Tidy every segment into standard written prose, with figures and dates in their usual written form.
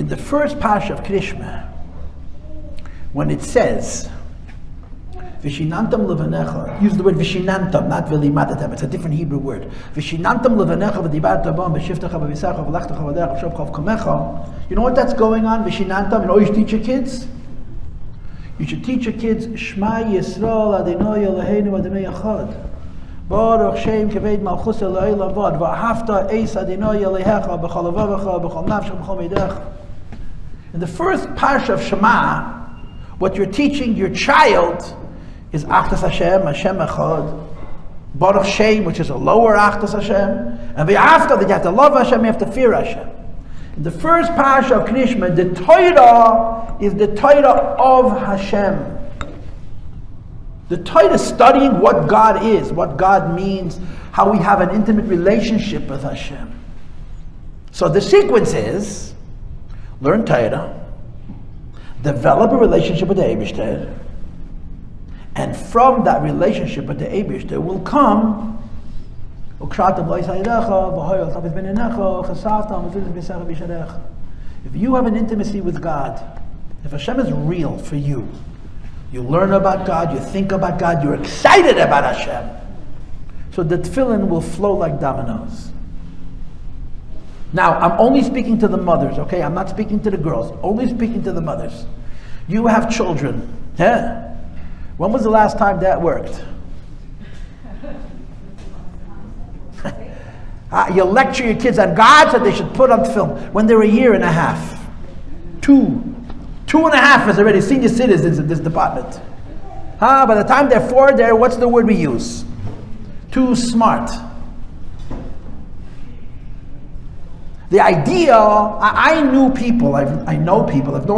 in the first parsha of Krishma, when it says, Vishinantam levanecha, use the word vishinantam, not v'limatatem, it's a different Hebrew word. Vishinantam levanecha v'dibarta bam v'shiftecha v'visacha v'lechtecha v'derech v'shobcha v'kamecha. You know what that's going on, vishinantam? You know what you should teach your kids? You should teach your kids, Shema Yisrael Adonai Eloheinu Adonai Echad. Baruch Shem Kaved Malchus Elohei Lavad V'ahavta Eis Adonai Elohecha B'chol levavecha B'chol nafshecha B'chol meidech. In the first parsha of Shema, what you're teaching your child is Achdus Hashem, Hashem Echad, Baruch Shem, which is a lower Achdus Hashem, and V'ahavta, that you have to love Hashem, you have to fear Hashem. In the first parsha of Krishma, the Torah is the Torah of Hashem. The Torah is studying what God is, what God means, how we have an intimate relationship with Hashem. So the sequence is, learn Torah, develop a relationship with the Eibishter, and from that relationship with the Eibishter will come if you have an intimacy with God, if Hashem is real for you, you learn about God, you think about God, you're excited about Hashem, so the tefillin will flow like dominoes. Now, I'm only speaking to the mothers, okay? I'm not speaking to the girls, only speaking to the mothers. You have children, yeah? When was the last time that worked? You lecture your kids on God, so they should put on film when they're a year and a half. 2.5 is already senior citizens in this department. By the time they're 4, what's the word we use? Too smart. The idea, I know people, I've known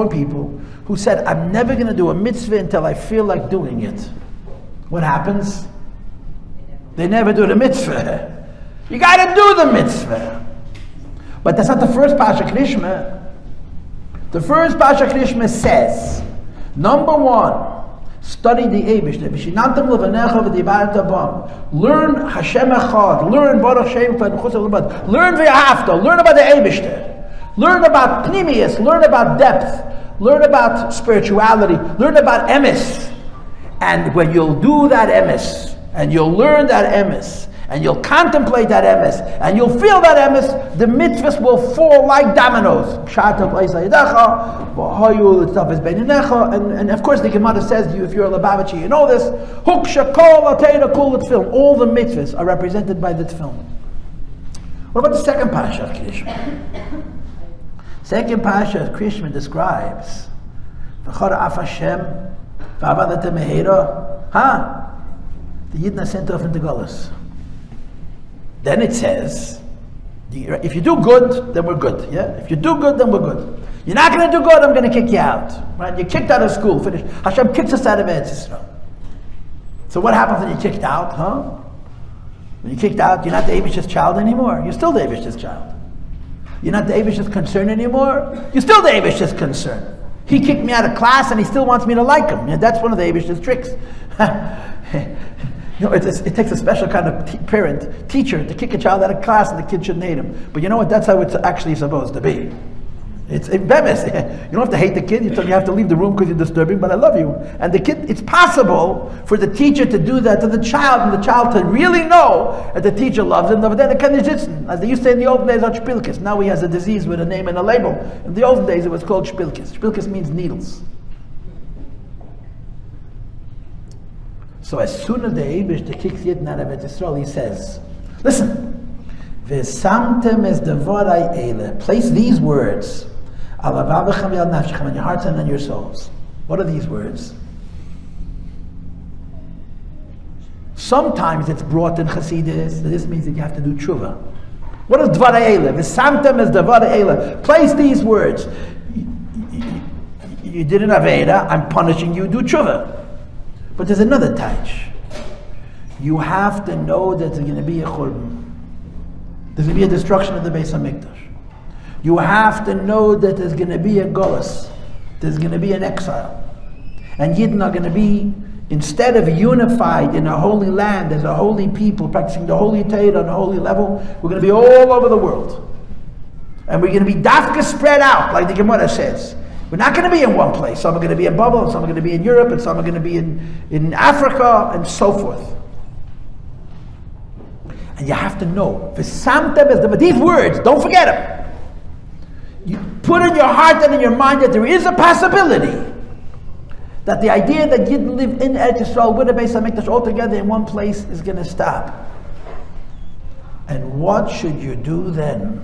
people who said, I'm never going to do a mitzvah until I feel like doing it. What happens? They never do the mitzvah. You got to do the mitzvah. But that's not the first Parsha Krishma. The first Parsha Krishma says, number 1, study the Eibishter. Vishinantam levanecha v'dibarta bam. Learn Hashem Echad. Learn Baruch Shem Kaved Malchus Elohei Lavad. Learn V'ahavta. Learn about the Eibishter. Learn about Pnimius. Learn about depth. Learn about spirituality. Learn about emes. And when you'll do that emes, and you'll learn that emes, and you'll contemplate that emes, and you'll feel that emes, the mitzvahs will fall like dominoes. And of course the Gemara says to you, if you're a Lubavitcher, you know this, all the mitzvahs are represented by the tefillin. What about the second parasha of Krishma? Second parasha of Krishma describes the Yidden are sent off into Golus. Then it says, if you do good, then we're good. Yeah? If you do good, then we're good. You're not going to do good, I'm going to kick you out. Right? You're kicked out of school. Finish. Hashem kicks us out of Eretz Yisrael. So what happens when you're kicked out? When you're kicked out, you're not the Eibishter's child anymore. You're still the Eibishter's child. You're not the Eibishter's concern anymore. You're still the Eibishter's concern. He kicked me out of class and he still wants me to like him. Yeah, that's one of the Eibishter's tricks. It takes a special kind of teacher to kick a child out of class and the kid shouldn't hate him. But you know what? That's how it's actually supposed to be. It's bemis. You don't have to hate the kid. You have to leave the room because you're disturbing, but I love you. And the kid, it's possible for the teacher to do that to the child and the child to really know that the teacher loves him. But then the kind of, as they used to say in the old days, shpilkis. Now he has a disease with a name and a label. In the olden days it was called shpilkis. Shpilkis means needles. So as soon as the Eibishter kicks Yidden out of Eretz Yisrael, he says, listen, V'samtem es devarai eile. Place these words al avavechem v'al nafshechem, on your hearts and on your souls. What are these words? Sometimes it's brought in Chassidus. This means that you have to do tshuva. What is devarai eile? V'samtem es devarai eile. Place these words. You did an aveda, I'm punishing you, do tshuva. But there's another touch. You have to know that there's going to be a churban. There's going to be a destruction of the Beis HaMikdash. You have to know that there's going to be a golus. There's going to be an exile. And Yidden are going to be, instead of unified in a holy land as a holy people, practicing the holy Torah on a holy level, we're going to be all over the world. And we're going to be dafka spread out, like the Gemara says. We're not going to be in one place. Some are going to be in Bubble, and some are going to be in Europe, and some are going to be in Africa, and so forth. And you have to know, these words, don't forget them. You put in your heart and in your mind that there is a possibility that the idea that you live in Eretz Yisrael with a Beis HaMikdash all together in one place is going to stop. And what should you do then?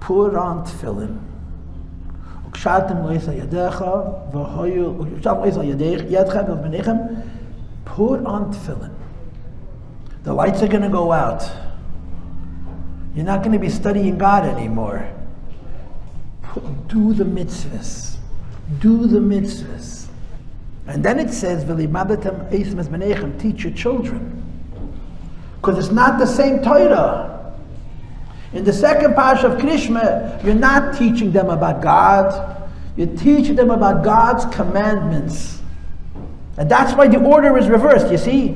Put on tefillin. Put on tefillin. The lights are going to go out. You're not going to be studying God anymore. Do the mitzvahs. Do the mitzvahs. And then it says, teach your children. Because it's not the same Torah. In the second parsha of Krishma, you're not teaching them about God. You're teaching them about God's commandments. And that's why the order is reversed, you see.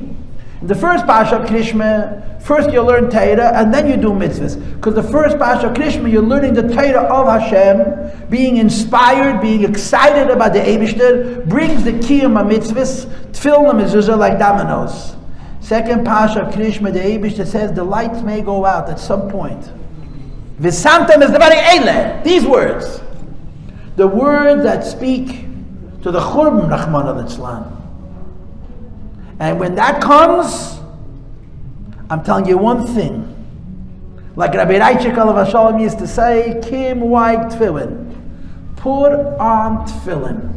In the first parsha of Krishma, first you learn Torah, and then you do mitzvahs. Because the first parsha of Krishma, you're learning the Torah of Hashem, being inspired, being excited about the Eibishter, brings the kiyum of mitzvahs, tefillin mezuzah like dominoes. Second parsha of Krishma, the Eibishter says the lights may go out at some point. V'samtem is the very eile. These words. The words that speak to the churban Rahman al-Islam. And when that comes, I'm telling you one thing. Like Rabbi Yossi Paltiel used to say, Kim white tefillin. Put on tefillin.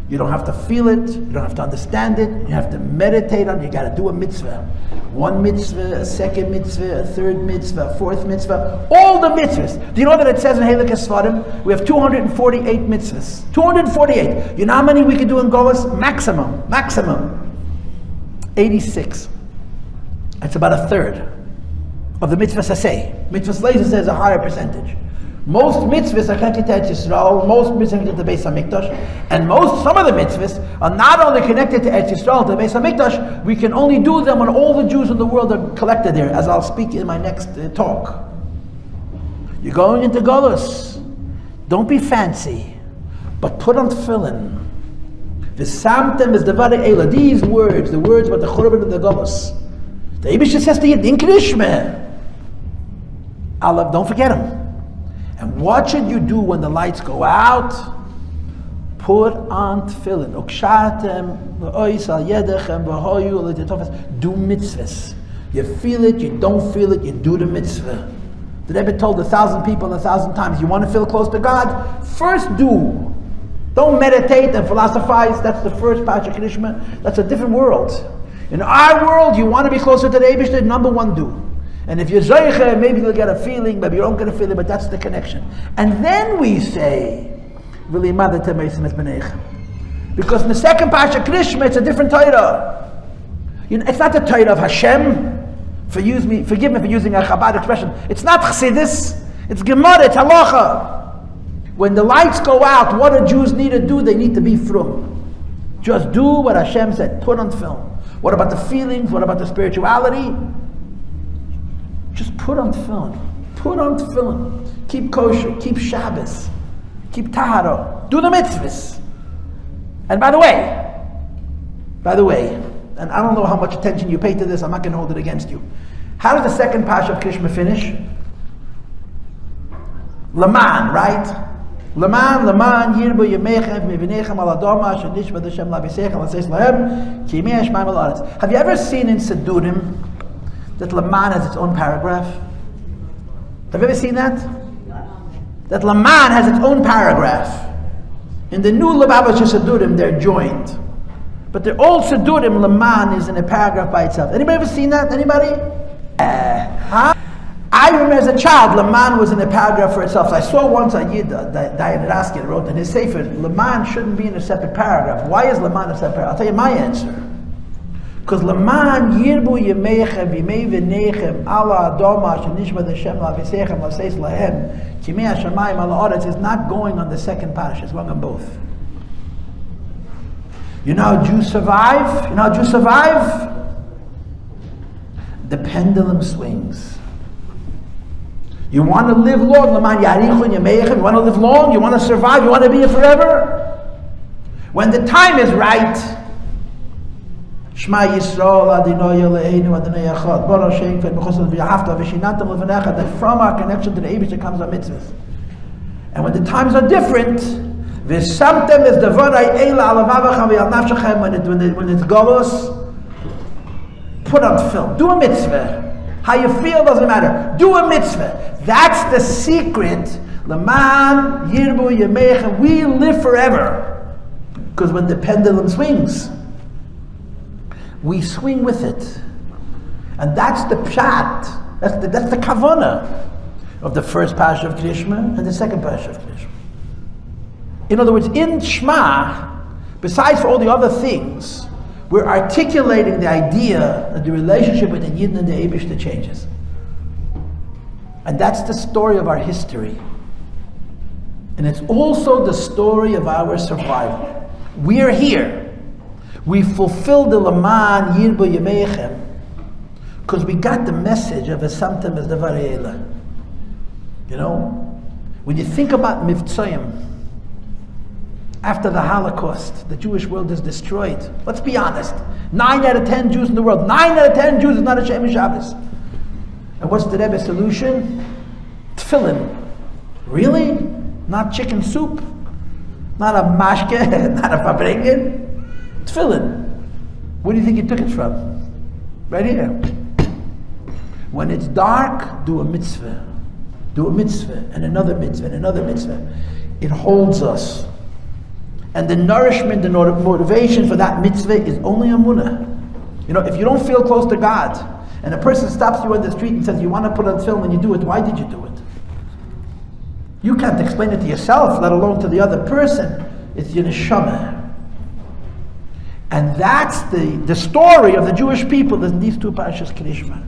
You don't have to feel it, you don't have to understand it, you have to meditate on it, you got to do a mitzvah. One mitzvah, a second mitzvah, a third mitzvah, a fourth mitzvah, all the mitzvahs. Do you know that it says in Helik Sfarim, we have 248 mitzvahs. 248. You know how many we could do in Golas? Maximum. 86. That's about a third of the mitzvahs I say. Mitzvahs later says a higher percentage. Most mitzvahs are connected to Eretz Yisrael, most mitzvahs are connected to the Beis HaMikdash, and some of the mitzvahs are not only connected to Eretz Yisrael, to the Beis HaMikdash, we can only do them when all the Jews in the world are collected there, as I'll speak in my next talk. You're going into Golus. Don't be fancy, but put on tefillin. V'samtem is devar eila. These words, the words about the churban of the Golus. The Eibishter says to you, in Krishma, Allah, don't forget them. And what should you do when the lights go out? Put on tefillin. Do mitzvahs. You feel it, you don't feel it, you do the mitzvah. The Rebbe told 1,000 people 1,000 times, you want to feel close to God? First do. Don't meditate and philosophize. That's the first parsha Krishma. That's a different world. In our world, you want to be closer to the Eibishter, number one, do. And if you're Zoyche, maybe you'll get a feeling, maybe you don't get a feeling, but that's the connection. And then we say, because in the second parsha Krishma, it's a different Torah. It's not the Torah of Hashem. Forgive me for using a Chabad expression. It's not Chassidus. It's Gemara, it's Halacha. When the lights go out, what do Jews need to do? They need to be frum. Just do what Hashem said. Put on film. What about the feelings? What about the spirituality? Just put on tefillin. Put on tefillin. Keep kosher. Keep Shabbos. Keep tahara. Do the mitzvahs. And by the way, and I don't know how much attention you pay to this, I'm not going to hold it against you. How does the second parsha of Krishma finish? Laman, right? Laman, yirbu yemechem, mivinechem al adoma, shenish v'dashem labisechem, l'seis lahem, ki yimei hashmayim al aretz. Have you ever seen in Sidurim that Laman has its own paragraph? Have you ever seen that? That Laman has its own paragraph. In the new Lubavitcher Sidurim, they're joined. But they're all Sidurim, Laman is in a paragraph by itself. Anybody ever seen that? Anybody? I remember as a child, Laman was in a paragraph for itself. So I saw once a Yid, Dayan Raskin, wrote in his Sefer, Laman shouldn't be in a separate paragraph. Why is Laman a separate paragraph? I'll tell you my answer. Because Laman yirbu yemechem v'imei v'nechem ala adoma shenishma d'Hashem la'visechem la'seis lahem kimei hashamayim ala aretz is not going on the second parasha. It's going on both. You know how Jews survive? The pendulum swings. You want to live long, you want to live long, you want to survive, you want to be here forever. When the time is right, Shema Yisrael Adonai Eloheinu Adonai Echad Baruch Shem V'chosel V'yahavta V'shinantam Levanecha, that from our connection to the Eibush comes our mitzvahs. And when the times are different, V'samtem es devarai eila alavavecha v'yal nafshechem, when it's galus, put on film, do a mitzvah. How you feel doesn't matter. Do a mitzvah. That's the secret. L'man yirbu yemeicha. We live forever. Because when the pendulum swings, we swing with it. And that's the pshat. That's the kavanah of the first parasha of Krishma and the second parasha of Krishma. In other words, in Shema, besides for all the other things, we're articulating the idea that the relationship between Yidden and the Eibishter changes. And that's the story of our history. And it's also the story of our survival. We're here. We fulfilled the Laman Yirbu Yemeichem because we got the message of Esamtem es Devarei Eila. You know, when you think about Mivtzoyim, after the Holocaust, the Jewish world is destroyed. Let's be honest. 9 out of 10 Jews in the world. 9 out of 10 Jews is not a Shema Shabbos. And what's the Rebbe's solution? Tefillin. Really? Not chicken soup? Not a mashke? Not a fabrengen? Tefillin. Where do you think he took it from? Right here. When it's dark, do a mitzvah. Do a mitzvah, and another mitzvah, and another mitzvah. It holds us. And the nourishment, the motivation for that mitzvah is only amunah. You know, if you don't feel close to God, and a person stops you on the street and says, you want to put on film and you do it, why did you do it? You can't explain it to yourself, let alone to the other person. It's your neshama. And that's the story of the Jewish people in these two parashas Krishma.